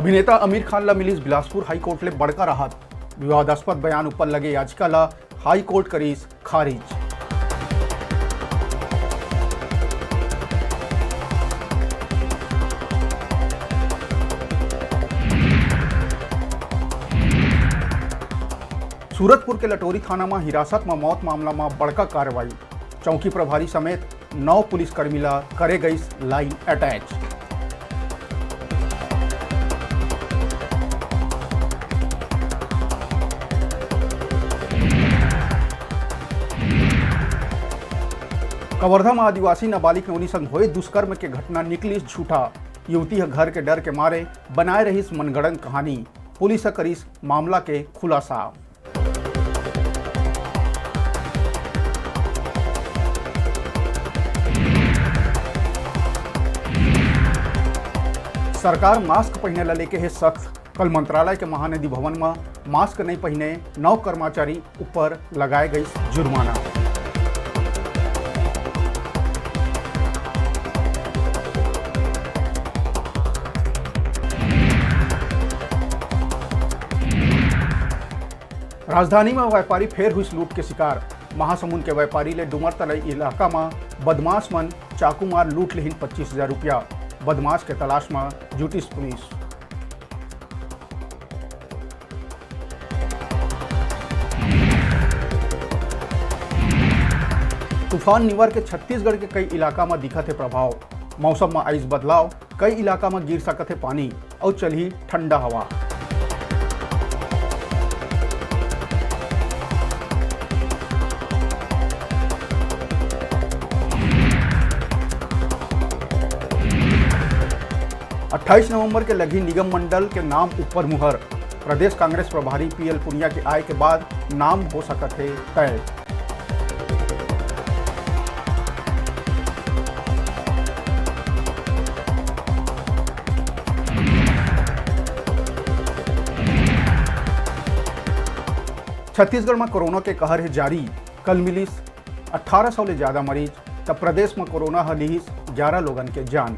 अभिनेता आमिर खान ला मिलीस बिलासपुर हाईकोर्ट ले बड़का राहत। विवादास्पद बयान ऊपर लगे याचिका ला हाईकोर्ट करीस खारिज। सूरतपुर के लटोरी थाना में हिरासत में मौत मामला में बड़का कार्रवाई। चौकी प्रभारी समेत 9 पुलिसकर्मी ला करे गई लाइन अटैच। कवर्धा में आदिवासी नाबालिग नौनी संग हुए दुष्कर्म के घटना निकली झूठा। युवती घर के डर के मारे बनाए रही मनगढ़ंत कहानी। पुलिस करीस मामला के खुलासा। सरकार मास्क पहने ला लेके है सख्त। कल मंत्रालय के महानदी भवन में मास्क नहीं पहने 9 कर्मचारी ऊपर लगाए गई जुर्माना। राजधानी में व्यापारी फेर हुई लूट के शिकार। महासमुंद के व्यापारी ले डुमर तलई इलाका में बदमाश मन चाकू मार लूट लेहिन 25,000 रुपया। बदमाश के तलाश में जुटिस पुलिस। तूफान निवर के छत्तीसगढ़ के कई इलाका में दिखत है प्रभाव। मौसम में आइस बदलाव, कई इलाका में गिर सकत है पानी और चली ठंडा हवा। अट्ठाईस नवंबर के लगी निगम मंडल के नाम ऊपर मुहर। प्रदेश कांग्रेस प्रभारी पीएल पुनिया के आय के बाद नाम हो सकत है तय। छत्तीसगढ़ में कोरोना के कहर है जारी। कल मिलीस 1800 ले ज्यादा मरीज। तब प्रदेश में कोरोना हलीस 11 लोगन के जान।